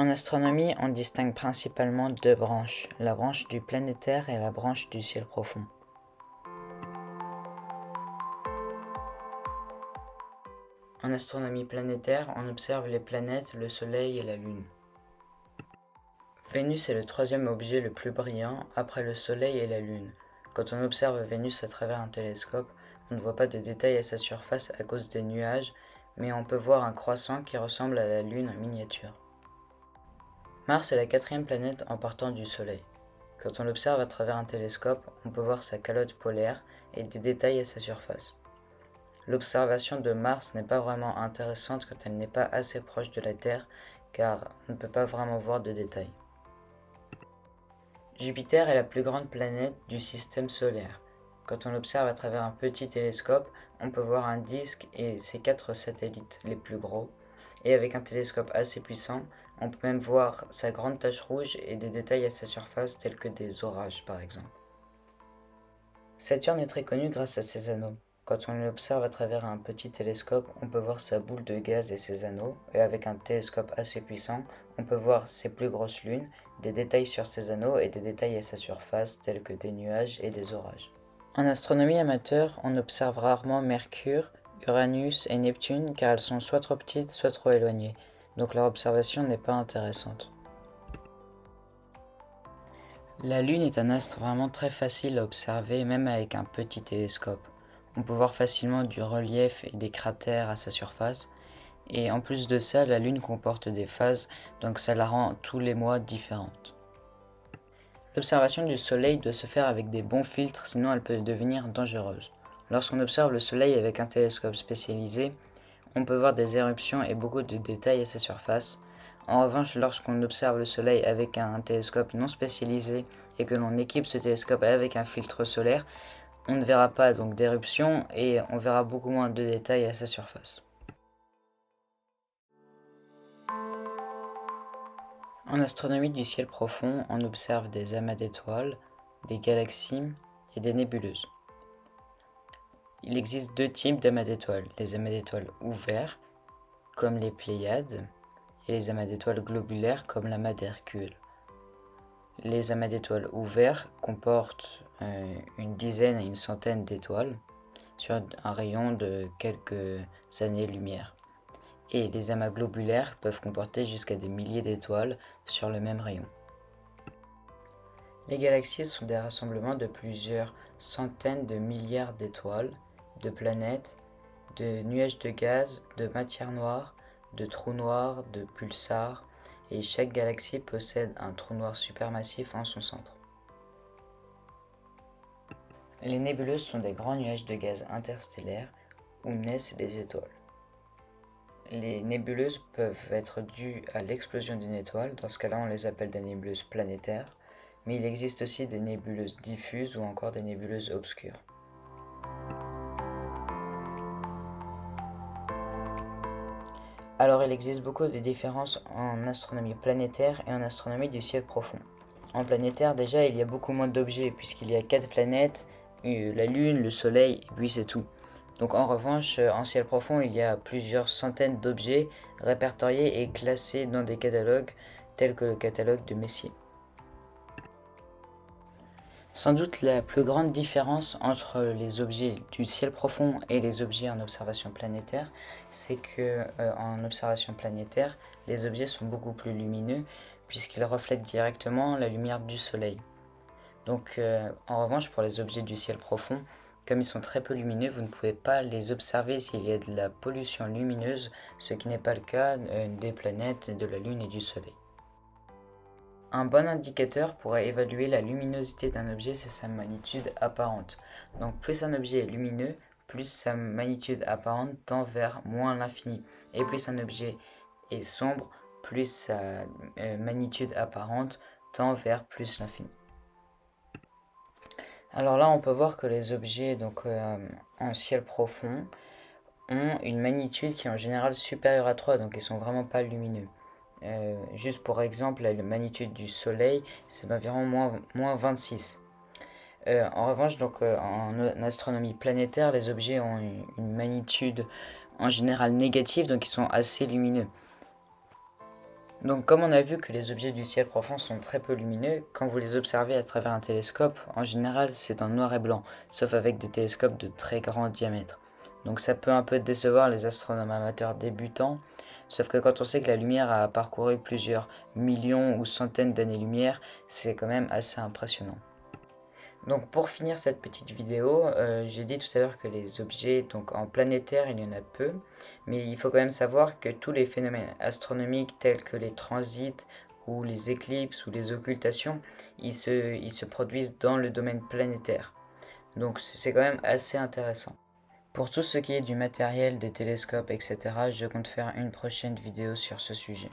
En astronomie, on distingue principalement deux branches, la branche du planétaire et la branche du ciel profond. En astronomie planétaire, on observe les planètes, le Soleil et la Lune. Vénus est le troisième objet le plus brillant après le Soleil et la Lune. Quand on observe Vénus à travers un télescope, on ne voit pas de détails à sa surface à cause des nuages, mais on peut voir un croissant qui ressemble à la Lune en miniature. Mars est la quatrième planète en partant du Soleil. Quand on l'observe à travers un télescope, on peut voir sa calotte polaire et des détails à sa surface. L'observation de Mars n'est pas vraiment intéressante quand elle n'est pas assez proche de la Terre, car on ne peut pas vraiment voir de détails. Jupiter est la plus grande planète du système solaire. Quand on l'observe à travers un petit télescope, on peut voir un disque et ses 4 satellites les plus gros. Et avec un télescope assez puissant, on peut même voir sa grande tache rouge et des détails à sa surface tels que des orages par exemple. Saturne est très connu grâce à ses anneaux. Quand on l'observe à travers un petit télescope, on peut voir sa boule de gaz et ses anneaux, et avec un télescope assez puissant, on peut voir ses plus grosses lunes, des détails sur ses anneaux et des détails à sa surface tels que des nuages et des orages. En astronomie amateur, on observe rarement Mercure, Uranus et Neptune car elles sont soit trop petites, soit trop éloignées, donc leur observation n'est pas intéressante. La Lune est un astre vraiment très facile à observer même avec un petit télescope. On peut voir facilement du relief et des cratères à sa surface. Et en plus de ça, la Lune comporte des phases, donc ça la rend tous les mois différente. L'observation du Soleil doit se faire avec des bons filtres, sinon elle peut devenir dangereuse. Lorsqu'on observe le Soleil avec un télescope spécialisé, on peut voir des éruptions et beaucoup de détails à sa surface. En revanche, lorsqu'on observe le Soleil avec un télescope non spécialisé et que l'on équipe ce télescope avec un filtre solaire, on ne verra pas donc d'éruption et on verra beaucoup moins de détails à sa surface. En astronomie du ciel profond, on observe des amas d'étoiles, des galaxies et des nébuleuses. Il existe deux types d'amas d'étoiles, les amas d'étoiles ouverts, comme les Pléiades, et les amas d'étoiles globulaires, comme l'amas d'Hercule. Les amas d'étoiles ouverts comportent une dizaine à une centaine d'étoiles sur un rayon de quelques années-lumière. Et les amas globulaires peuvent comporter jusqu'à des milliers d'étoiles sur le même rayon. Les galaxies sont des rassemblements de plusieurs centaines de milliards d'étoiles, de planètes, de nuages de gaz, de matière noire, de trous noirs, de pulsars, et chaque galaxie possède un trou noir supermassif en son centre. Les nébuleuses sont des grands nuages de gaz interstellaires où naissent les étoiles. Les nébuleuses peuvent être dues à l'explosion d'une étoile, dans ce cas-là on les appelle des nébuleuses planétaires, mais il existe aussi des nébuleuses diffuses ou encore des nébuleuses obscures. Alors il existe beaucoup de différences en astronomie planétaire et en astronomie du ciel profond. En planétaire déjà il y a beaucoup moins d'objets puisqu'il y a 4 planètes, la Lune, le Soleil et puis c'est tout. Donc en revanche en ciel profond il y a plusieurs centaines d'objets répertoriés et classés dans des catalogues tels que le catalogue de Messier. Sans doute la plus grande différence entre les objets du ciel profond et les objets en observation planétaire, c'est que en observation planétaire, les objets sont beaucoup plus lumineux puisqu'ils reflètent directement la lumière du soleil. Donc en revanche pour les objets du ciel profond, comme ils sont très peu lumineux, vous ne pouvez pas les observer s'il y a de la pollution lumineuse, ce qui n'est pas le cas des planètes, de la Lune et du Soleil. Un bon indicateur pour évaluer la luminosité d'un objet, c'est sa magnitude apparente. Donc plus un objet est lumineux, plus sa magnitude apparente tend vers moins l'infini. Et plus un objet est sombre, plus sa magnitude apparente tend vers plus l'infini. Alors là, on peut voir que les objets en ciel profond ont une magnitude qui est en général supérieure à 3, donc ils sont vraiment pas lumineux. Juste pour exemple, la magnitude du Soleil, c'est d'environ moins 26. En revanche, en astronomie planétaire, les objets ont une magnitude en général négative, donc ils sont assez lumineux. Donc comme on a vu que les objets du ciel profond sont très peu lumineux, quand vous les observez à travers un télescope, en général c'est en noir et blanc, sauf avec des télescopes de très grand diamètre. Donc ça peut un peu décevoir les astronomes amateurs débutants, sauf que quand on sait que la lumière a parcouru plusieurs millions ou centaines d'années-lumière, c'est quand même assez impressionnant. Donc pour finir cette petite vidéo, j'ai dit tout à l'heure que les objets donc en planétaire il y en a peu, mais il faut quand même savoir que tous les phénomènes astronomiques tels que les transits ou les éclipses ou les occultations, ils se produisent dans le domaine planétaire. Donc c'est quand même assez intéressant. Pour tout ce qui est du matériel, des télescopes, etc., je compte faire une prochaine vidéo sur ce sujet.